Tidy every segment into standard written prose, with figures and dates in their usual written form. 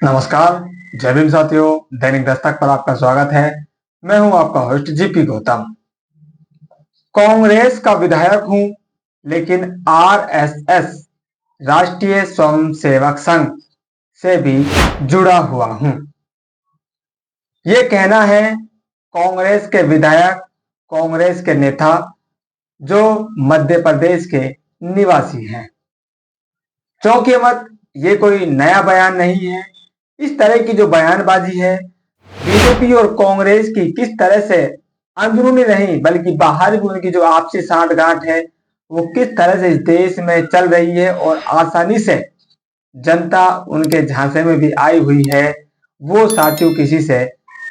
नमस्कार। जय भीम साथियों, दैनिक दस्तक पर आपका स्वागत है। मैं हूं आपका होस्ट जीपी गौतम। कांग्रेस का विधायक हूं, लेकिन आरएसएस राष्ट्रीय स्वयंसेवक संघ से भी जुड़ा हुआ हूं। ये कहना है कांग्रेस के विधायक, कांग्रेस के नेता जो मध्य प्रदेश के निवासी हैं। चौंकिए मत, ये कोई नया बयान नहीं है। इस तरह की जो बयानबाजी है बीजेपी और कांग्रेस की, किस तरह से अंदरूनी नहीं बल्कि बाहर भी उनकी जो आपसी सांठगांठ है वो किस तरह से इस देश में चल रही है और आसानी से जनता उनके झांसे में भी आई हुई है, वो साथियों किसी से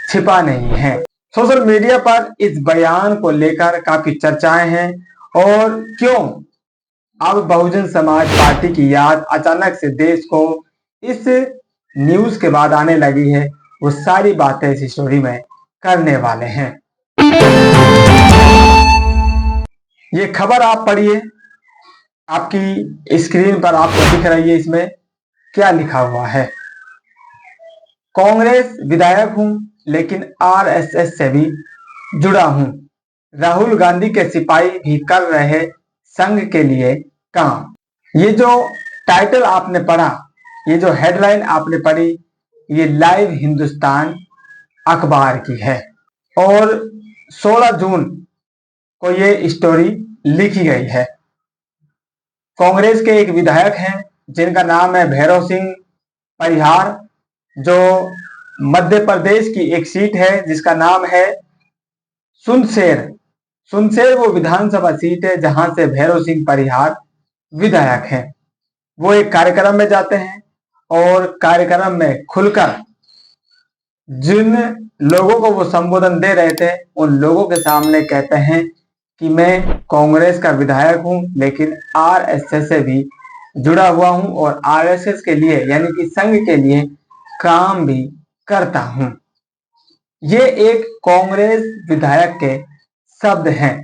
छिपा नहीं है। सोशल मीडिया पर इस बयान को लेकर काफी चर्चाएं हैं और क्यों अब बहुजन समाज पार्टी की याद अचानक से देश को इस न्यूज के बाद आने लगी है, वो सारी बातें इस स्टोरी में करने वाले हैं। ये खबर आप पढ़िए, आपकी स्क्रीन पर आपको दिख रही है। इसमें क्या लिखा हुआ है? कांग्रेस विधायक हूं, लेकिन आरएसएस से भी जुड़ा हूं। राहुल गांधी के सिपाही भी कर रहे संघ के लिए काम। ये जो टाइटल आपने पढ़ा, ये जो हेडलाइन आपने पढ़ी, ये लाइव हिंदुस्तान अखबार की है और 16 जून को ये स्टोरी लिखी गई है। कांग्रेस के एक विधायक हैं जिनका नाम है भैरव सिंह परिहार, जो मध्य प्रदेश की एक सीट है जिसका नाम है सुनसेर। सुनसेर वो विधानसभा सीट है जहां से भैरव सिंह परिहार विधायक हैं। वो एक कार्यक्रम में जाते हैं और कार्यक्रम में खुलकर जिन लोगों को वो संबोधन दे रहे थे उन लोगों के सामने कहते हैं कि मैं कांग्रेस का विधायक हूं, लेकिन आरएसएस से भी जुड़ा हुआ हूं और आरएसएस के लिए यानी कि संघ के लिए काम भी करता हूं। ये एक कांग्रेस विधायक के शब्द हैं।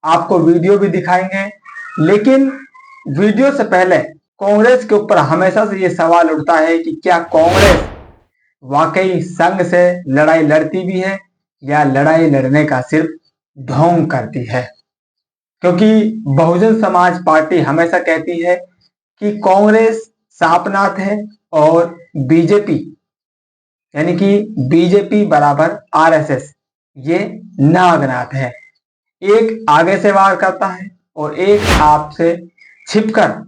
आपको वीडियो भी दिखाएंगे, लेकिन वीडियो से पहले कांग्रेस के ऊपर हमेशा से ये सवाल उठता है कि क्या कांग्रेस वाकई संघ से लड़ाई लड़ती भी है या लड़ाई लड़ने का सिर्फ ढोंग करती है। क्योंकि बहुजन समाज पार्टी हमेशा कहती है कि कांग्रेस सांपनाथ है और बीजेपी यानी कि बीजेपी बराबर आरएसएस ये नागनाथ है। एक आगे से वार करता है और एक आपसे छिपकर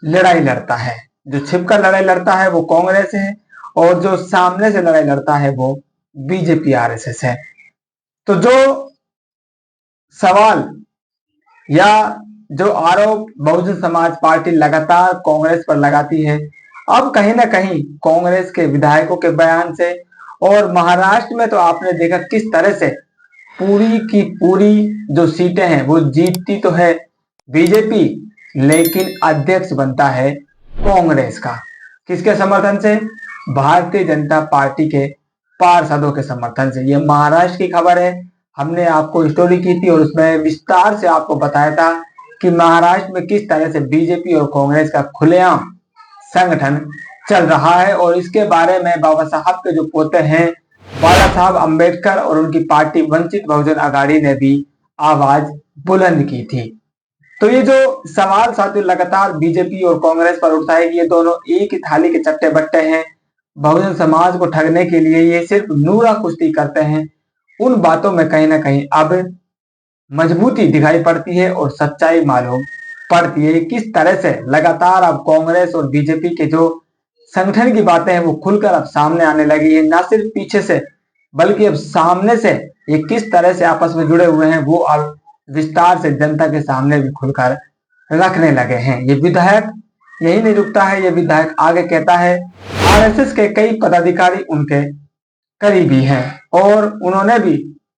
लड़ाई लड़ता है। जो छिपकर लड़ाई लड़ता है वो कांग्रेस है और जो सामने से लड़ाई लड़ता है वो बीजेपी आरएसएस है। तो जो सवाल या जो आरोप बहुजन समाज पार्टी लगातार कांग्रेस पर लगाती है, अब कहीं ना कहीं कांग्रेस के विधायकों के बयान से, और महाराष्ट्र में तो आपने देखा किस तरह से पूरी की पूरी जो सीटें हैं वो जीतती तो है बीजेपी, लेकिन अध्यक्ष बनता है कांग्रेस का। किसके समर्थन से? भारतीय जनता पार्टी के पार्षदों के समर्थन से। ये महाराष्ट्र की खबर है। हमने आपको स्टोरी की थी और उसमें विस्तार से आपको बताया था कि महाराष्ट्र में किस तरह से बीजेपी और कांग्रेस का खुलेआम संगठन चल रहा है और इसके बारे में बाबा साहब के जो पोते हैं बाला साहब अंबेडकर और उनकी पार्टी वंचित बहुजन आघाड़ी ने भी आवाज बुलंद की थी। तो ये जो सवाल साथियों लगातार बीजेपी और कांग्रेस पर उठता है कि ये दोनों एक ही थाली के चट्टे बट्टे हैं, बहुजन समाज को ठगने के लिए ये सिर्फ नूरा कुश्ती करते हैं, उन बातों में कहीं ना कहीं अब मजबूती दिखाई पड़ती है और सच्चाई मालूम पड़ती है। किस तरह से लगातार अब कांग्रेस और बीजेपी के जो संगठन की बातें हैं वो खुलकर अब सामने आने लगी है। ना सिर्फ पीछे से बल्कि अब सामने से ये किस तरह से आपस में जुड़े हुए हैं वो अब विस्तार से जनता के सामने भी खुलकर रखने लगे हैं। ये विधायक यही नहीं रुकता है, ये विधायक आगे कहता है आरएसएस के कई पदाधिकारी उनके करीबी हैं और उन्होंने भी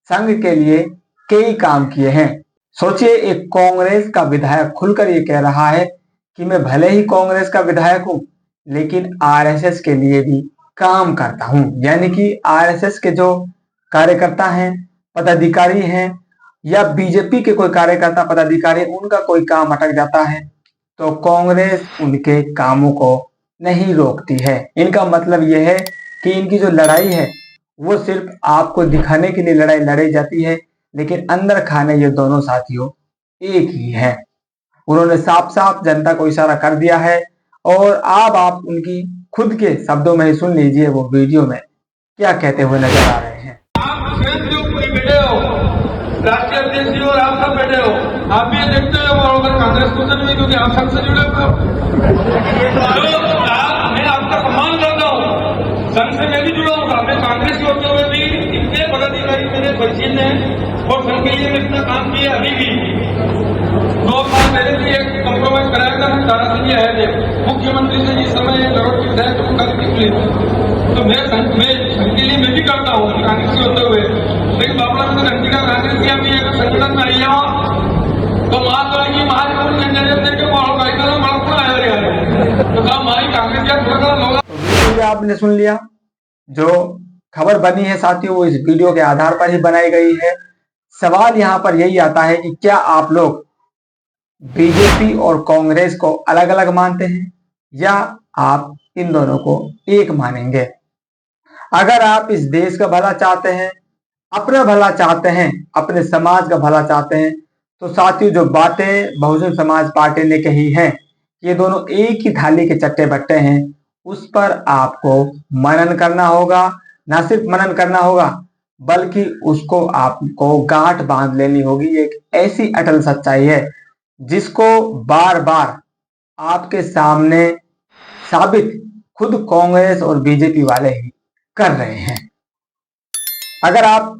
संघ के लिए कई काम किए हैं। सोचिए, एक कांग्रेस का विधायक खुलकर ये कह रहा है कि मैं भले ही कांग्रेस का विधायक हूं, लेकिन आरएसएस के लिए भी काम करता हूं। यानी कि आरएसएस के जो कार्यकर्ता हैं, पदाधिकारी हैं या बीजेपी के कोई कार्यकर्ता पदाधिकारी, उनका कोई काम अटक जाता है तो कांग्रेस उनके कामों को नहीं रोकती है। इनका मतलब यह है कि इनकी जो लड़ाई है वो सिर्फ आपको दिखाने के लिए लड़ाई लड़ी जाती है, लेकिन अंदर खाने ये दोनों साथियों एक ही है। उन्होंने साफ साफ जनता को इशारा कर दिया है और अब आप उनकी खुद के शब्दों में ही सुन लीजिए वो वीडियो में क्या कहते हुए नजर आ रहे हैं। आप स्वयं जो कोई बैठे हो, राष्ट्रीय अध्यक्ष जी और आप सब बैठे हो, आप भी ये देखते हो और अगर कांग्रेस को तो नहीं, क्योंकि आप सबसे जुड़े हो। मैं आपका सम्मान करता हूँ, संघ से मैं भी जुड़ा हूँ, मैं कांग्रेस के होते हुए भी इतने पदाधिकारी मेरे परिचित हैं और संघ के लिए मैं इतना काम किया। अभी भी 2 साल पहले भी एक कॉम्प्रोमाइज कराया था, दारा सिंह आए थे मुख्यमंत्री से, जिस समय करोड़ की विधायक तो कर निकली, तो मैं संघ के लिए मैं भी करता हूँ कांग्रेस के होते हुए, लेकिन बाबला में घंटी का कांग्रेस की अभी अगर संगठन में आई तो महात्मा महाजन के तो हमारी कांग्रेस का थोड़ा होगा। आपने सुन लिया, जो खबर बनी है साथियों वो इस वीडियो के आधार पर ही बनाई गई है। सवाल यहाँ पर यही आता है कि क्या आप लोग बीजेपी और कांग्रेस को अलग अलग मानते हैं या आप इन दोनों को एक मानेंगे। अगर आप इस देश का भला चाहते हैं, अपना भला चाहते हैं, अपने समाज का भला चाहते हैं, तो साथियों जो बातें बहुजन समाज पार्टी ने कही हैं, ये दोनों एक ही थाली के चट्टे बट्टे हैं, उस पर आपको मनन करना होगा। ना सिर्फ मनन करना होगा बल्कि उसको आपको गांठ बांध लेनी होगी। एक ऐसी अटल सच्चाई है जिसको बार बार आपके सामने साबित खुद कांग्रेस और बीजेपी वाले ही कर रहे हैं। अगर आप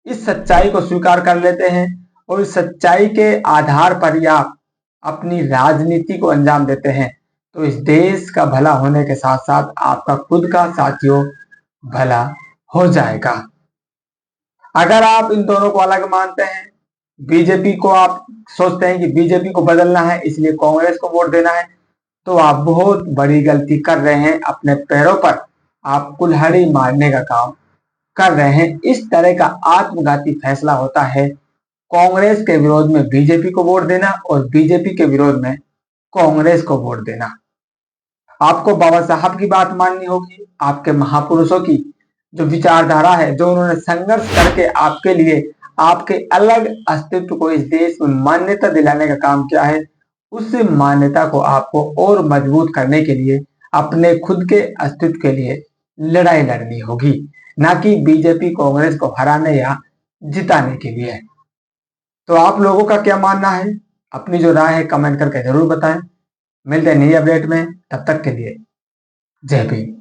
इस सच्चाई को स्वीकार कर लेते हैं और इस सच्चाई के आधार पर ही आप अपनी राजनीति को अंजाम देते हैं तो इस देश का भला होने के साथ साथ आपका खुद का साथियों भला हो जाएगा। अगर आप इन दोनों को अलग मानते हैं, बीजेपी को आप सोचते हैं कि बीजेपी को बदलना है इसलिए कांग्रेस को वोट देना है, तो आप बहुत बड़ी गलती कर रहे हैं। अपने पैरों पर आप कुल्हाड़ी मारने का काम कर रहे हैं। इस तरह का आत्मघाती फैसला होता है कांग्रेस के विरोध में बीजेपी को वोट देना और बीजेपी के विरोध में कांग्रेस को वोट देना। आपको बाबा साहब की बात माननी होगी, आपके महापुरुषों की जो विचारधारा है, जो उन्होंने संघर्ष करके आपके लिए आपके अलग अस्तित्व को इस देश में मान्यता दिलाने का काम किया है, उस मान्यता को आपको और मजबूत करने के लिए अपने खुद के अस्तित्व के लिए लड़ाई लड़नी होगी, ना कि बीजेपी कांग्रेस को हराने या जिताने के लिए। तो आप लोगों का क्या मानना है, अपनी जो राय है कमेंट करके जरूर बताएं। मिलते हैं नई अपडेट में, तब तक के लिए जय भीम।